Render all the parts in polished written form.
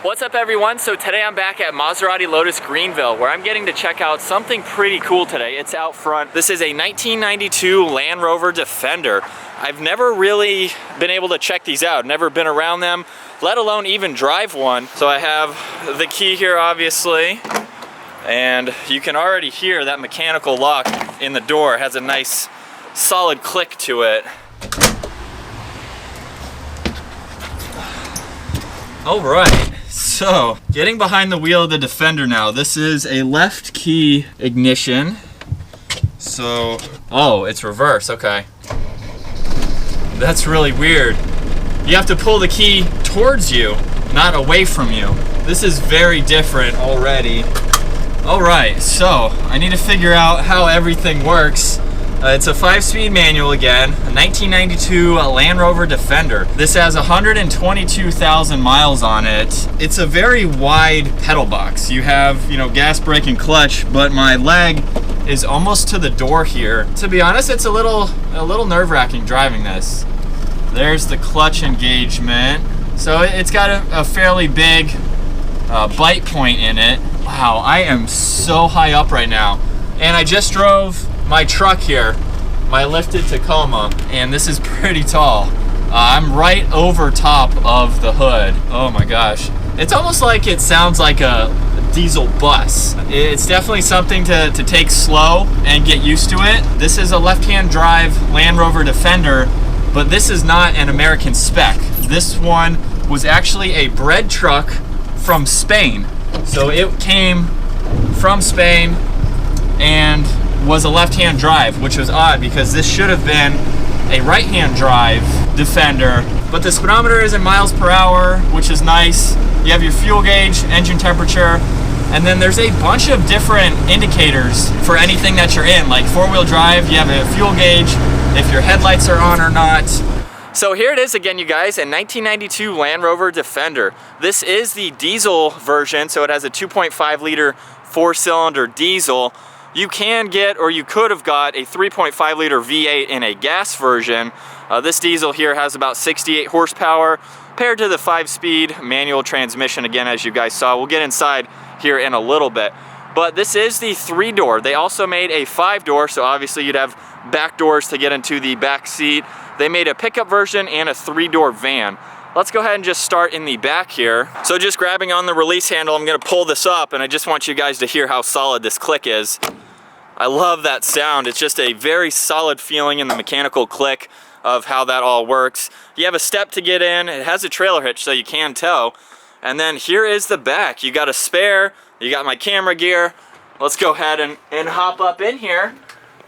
What's up everyone? So today I'm back at Maserati Lotus Greenville where I'm getting to check out something pretty cool today. It's out front. This is a 1992 Land Rover Defender. I've never really been able to check these out, never been around them, let alone even drive one. So I have the key here obviously, and you can already hear that mechanical lock in the door. It has a nice solid click to it. All right, so getting behind the wheel of the Defender now. This is a left key ignition. So, oh, it's reverse, okay. That's really weird. You have to pull the key towards you, not away from you. This is very different already. All right, so I need to figure out how everything works. It's a 5-speed manual again, a 1992 Land Rover Defender. This has 122,000 miles on it. It's a very wide pedal box. You have, gas, brake, and clutch, but my leg is almost to the door here. To be honest, it's a little nerve-wracking driving this. There's the clutch engagement. So it's got a fairly big bite point in it. Wow, I am so high up right now. And I just drove my truck here, my lifted Tacoma, and this is pretty tall. I'm right over top of the hood. Oh my gosh. It's almost like it sounds like a diesel bus. It's definitely something to take slow and get used to it. This is a left-hand drive Land Rover Defender, but this is not an American spec. This one was actually a bred truck from Spain. So it came from Spain and was a left-hand drive, which was odd because this should have been a right-hand drive Defender. But the speedometer is in miles per hour, which is nice. You have your fuel gauge, engine temperature, and then there's a bunch of different indicators for anything that you're in. Like four-wheel drive, you have a fuel gauge, if your headlights are on or not. So here it is again, you guys, a 1992 Land Rover Defender. This is the diesel version, so it has a 2.5 liter 4-cylinder diesel. You can get, or you could have got, a 3.5 liter V8 in a gas version. This diesel here has about 68 horsepower paired to the 5-speed manual transmission again, as you guys saw. We'll get inside here in a little bit. But this is the 3-door. They also made a 5-door, so obviously you'd have back doors to get into the back seat. They made a pickup version and a 3-door van. Let's go ahead and just start in the back here. So just grabbing on the release handle, I'm gonna pull this up, and I just want you guys to hear how solid this click is. I love that sound. It's just a very solid feeling in the mechanical click of how that all works. You have a step to get in. It has a trailer hitch so you can tow. And then here is the back. You got a spare, you got my camera gear. Let's go ahead and hop up in here.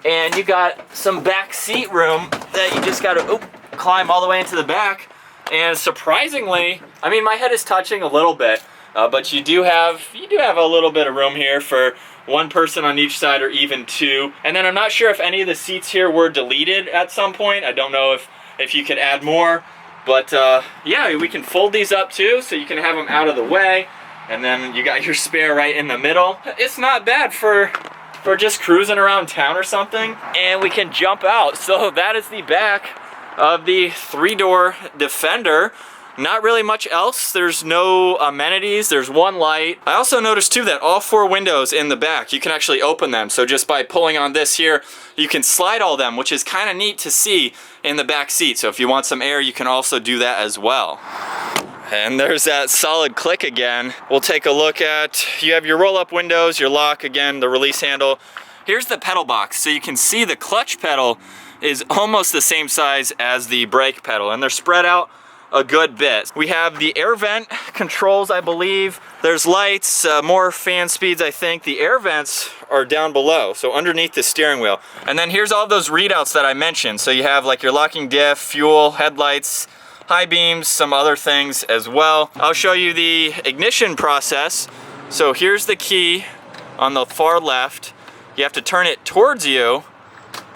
And you got some back seat room that you just gotta climb all the way into the back. And surprisingly, I mean, my head is touching a little bit, but you do have a little bit of room here for one person on each side or even two. And then I'm not sure if any of the seats here were deleted at some point. I don't know if you could add more, but yeah, we can fold these up too, so you can have them out of the way. And then you got your spare right in the middle. It's not bad for just cruising around town or something. And we can jump out. So that is the back of the 3-door Defender. Not really much else. There's no amenities. There's one light. I also noticed too that all 4 windows in the back, you can actually open them. So just by pulling on this here, you can slide all them, which is kind of neat to see in the back seat. So if you want some air, you can also do that as well. And there's that solid click again. We'll take a look at, you have your roll-up windows, your lock again, the release handle. Here's the pedal box. So you can see the clutch pedal is almost the same size as the brake pedal, and they're spread out a good bit. We have the air vent controls, I believe. There's lights, more fan speeds, I think. The air vents are down below, so underneath the steering wheel. And then here's all those readouts that I mentioned. So you have like your locking diff, fuel, headlights, high beams, some other things as well. I'll show you the ignition process. So here's the key on the far left. You have to turn it towards you.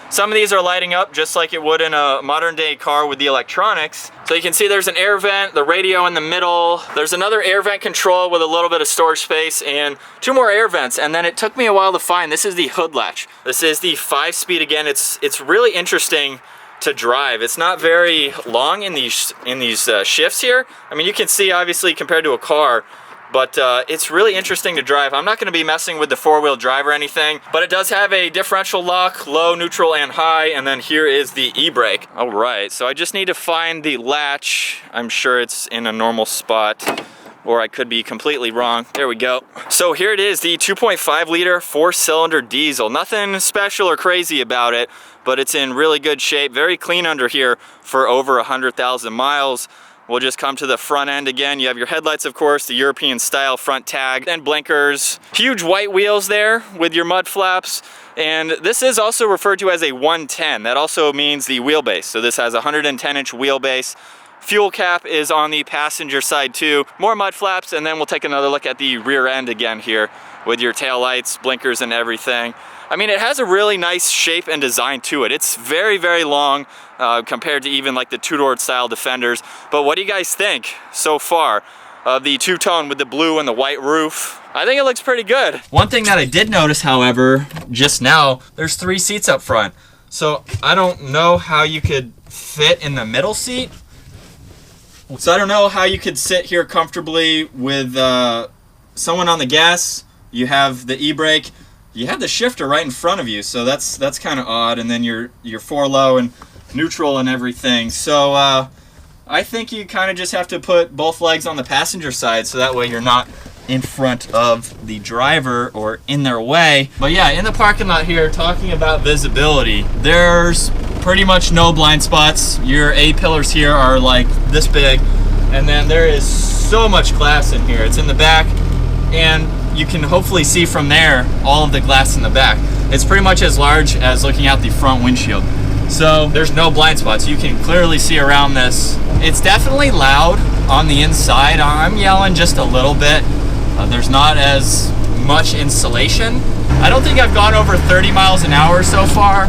Some of these are lighting up just like it would in a modern day car with the electronics. So you can see there's an air vent, the radio in the middle. There's another air vent control with a little bit of storage space and 2 more air vents. And then it took me a while to find, this is the hood latch. This is the 5-speed again. It's really interesting to drive. It's not very long in these shifts here. I mean, you can see obviously compared to a car, But it's really interesting to drive. I'm not going to be messing with the four-wheel drive or anything, but it does have a differential lock, low, neutral, and high, and then here is the e-brake. All right, so I just need to find the latch. I'm sure it's in a normal spot, or I could be completely wrong. There we go. So here it is, the 2.5 liter 4-cylinder diesel. Nothing special or crazy about it, but it's in really good shape. Very clean under here for over 100,000 miles. We'll just come to the front end again. You have your headlights, of course, the European style front tag and blinkers. Huge white wheels there with your mud flaps. And this is also referred to as a 110. That also means the wheelbase. So this has a 110-inch wheelbase. Fuel cap is on the passenger side too. More mud flaps, and then we'll take another look at the rear end again here with your tail lights, blinkers, and everything. I mean, it has a really nice shape and design to it. It's very, very long compared to even like the two-door style Defenders. But what do you guys think so far of the two-tone with the blue and the white roof? I think it looks pretty good. One thing that I did notice, however, just now, there's 3 seats up front. So I don't know how you could fit in the middle seat. So I don't know how you could sit here comfortably with someone on the gas. You have the e-brake. You have the shifter right in front of you, so that's kind of odd. And then your 4-low and neutral and everything. So I think you kind of just have to put both legs on the passenger side, so that way you're not in front of the driver or in their way. But yeah, in the parking lot here, talking about visibility, there's pretty much no blind spots. Your A-pillars here are like this big, and then there is so much glass in here. It's in the back, and you can hopefully see from there all of the glass in the back. It's pretty much as large as looking out the front windshield. So there's no blind spots. You can clearly see around this. It's definitely loud on the inside. I'm yelling just a little bit. There's not as much insulation. I don't think I've gone over 30 miles an hour so far,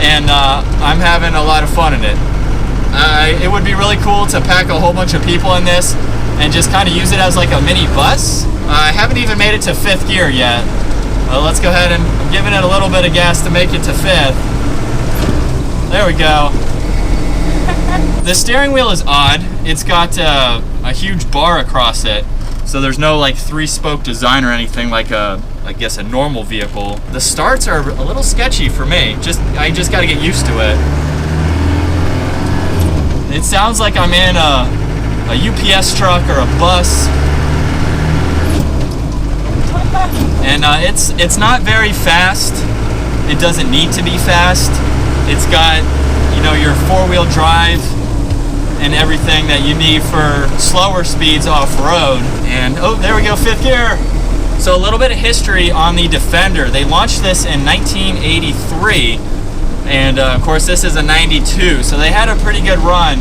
and I'm having a lot of fun in it. It would be really cool to pack a whole bunch of people in this and just kind of use it as like a mini bus. I haven't even made it to 5th gear yet. Let's go ahead and I'm giving it a little bit of gas to make it to 5th. There we go. The steering wheel is odd. It's got a huge bar across it. So there's no like 3-spoke design or anything like I guess a normal vehicle. The starts are a little sketchy for me. I just got to get used to it. It sounds like I'm in a UPS truck or a bus. And it's not very fast. It doesn't need to be fast. It's got, you know, your 4-wheel drive and everything that you need for slower speeds off-road. And oh, there we go, 5th gear. So a little bit of history on the Defender. They launched this in 1983, and of course this is a 92, so they had a pretty good run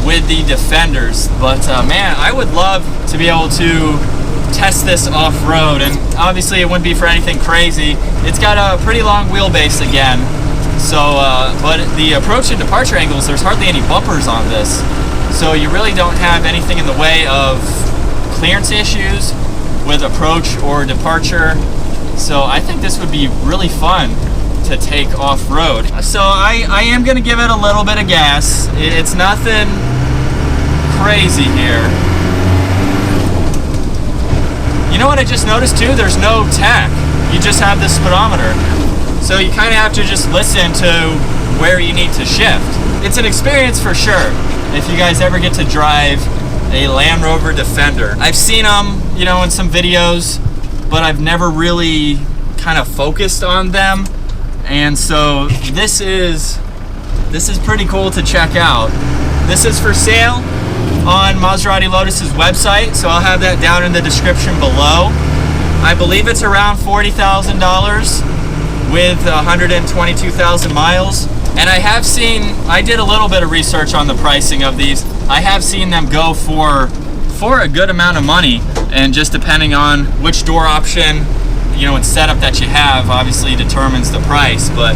with the Defenders. But man, I would love to be able to test this off-road, and obviously it wouldn't be for anything crazy. It's got a pretty long wheelbase again. So, but the approach and departure angles, there's hardly any bumpers on this. So you really don't have anything in the way of clearance issues with approach or departure. So I think this would be really fun to take off-road. So I am gonna give it a little bit of gas. It's nothing crazy here. You know what I just noticed too? There's no tach. You just have the speedometer. So you kind of have to just listen to where you need to shift. It's an experience for sure if you guys ever get to drive a Land Rover Defender. I've seen them, you know, in some videos, but I've never really kind of focused on them. And so this is pretty cool to check out. This is for sale on Maserati Lotus's website, so I'll have that down in the description below. I believe it's around $40,000 with 122,000 miles. And I did a little bit of research on the pricing of these. I have seen them go for a good amount of money, and just depending on which door option, you know, and setup that you have obviously determines the price. But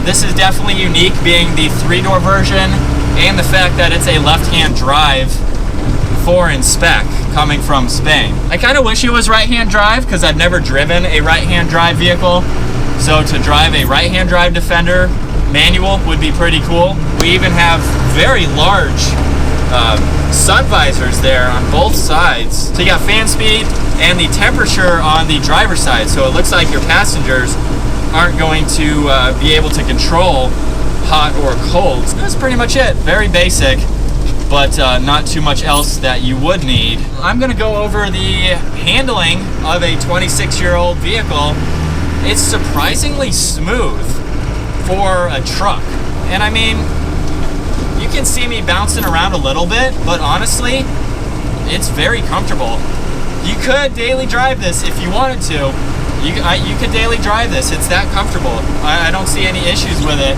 this is definitely unique, being the 3-door version and the fact that it's a left-hand drive foreign spec coming from Spain. I kind of wish it was right-hand drive because I've never driven a right-hand drive vehicle. So to drive a right-hand drive Defender manual would be pretty cool. We even have very large sun visors there on both sides. So you got fan speed and the temperature on the driver's side. So it looks like your passengers aren't going to be able to control hot or cold. That's pretty much it. Very basic, but not too much else that you would need. I'm gonna go over the handling of a 26-year-old vehicle. It's surprisingly smooth for a truck. And I mean, you can see me bouncing around a little bit, but honestly, it's very comfortable. You could daily drive this if you wanted to. You could daily drive this. It's that comfortable. I don't see any issues with it.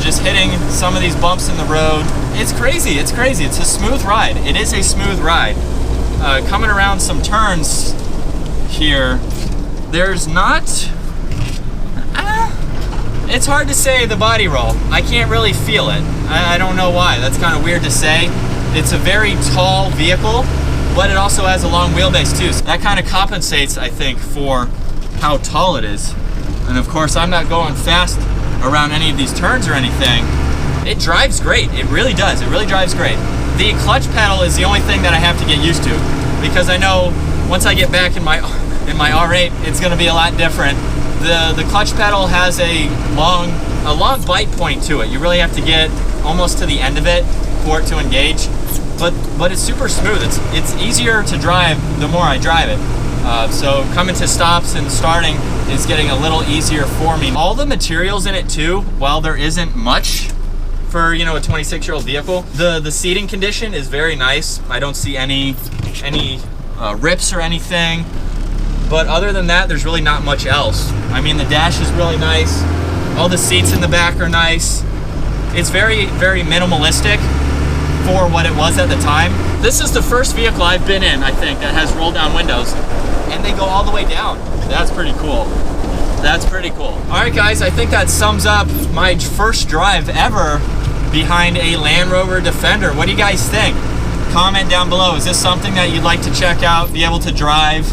Just hitting some of these bumps in the road. It's crazy. It's crazy. It's a smooth ride. It is a smooth ride. Coming around some turns here, there's not... it's hard to say the body roll. I can't really feel it. I don't know why. That's kind of weird to say. It's a very tall vehicle, but it also has a long wheelbase too. So that kind of compensates, I think, for how tall it is. And of course, I'm not going fast around any of these turns or anything. It drives great. It really does. It really drives great. The clutch pedal is the only thing that I have to get used to, because I know once I get back in my R8, it's going to be a lot different. The clutch pedal has a long bite point to it. You really have to get almost to the end of it for it to engage. But it's super smooth. It's easier to drive the more I drive it. So coming to stops and starting is getting a little easier for me. All the materials in it too, while there isn't much for, you know, a 26-year-old vehicle, the seating condition is very nice. I don't see any rips or anything. But other than that, there's really not much else. I mean, the dash is really nice. All the seats in the back are nice. It's very, very minimalistic for what it was at the time. This is the first vehicle I've been in, I think, that has roll down windows, and they go all the way down. That's pretty cool. That's pretty cool. All right, guys, I think that sums up my first drive ever behind a Land Rover Defender. What do you guys think? Comment down below. Is this something that you'd like to check out, be able to drive,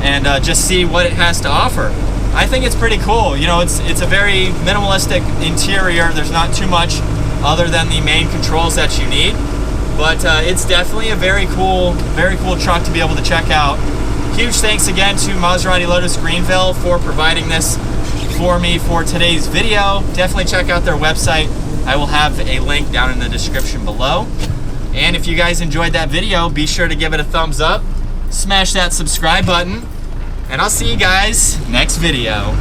and just see what it has to offer? I think it's pretty cool. You know, it's a very minimalistic interior. There's not too much other than the main controls that you need, but it's definitely a very cool truck to be able to check out. Huge thanks again to Maserati Lotus Greenville for providing this for me for today's video. Definitely check out their website. I will have a link down in the description below. And if you guys enjoyed that video, be sure to give it a thumbs up, smash that subscribe button, and I'll see you guys next video.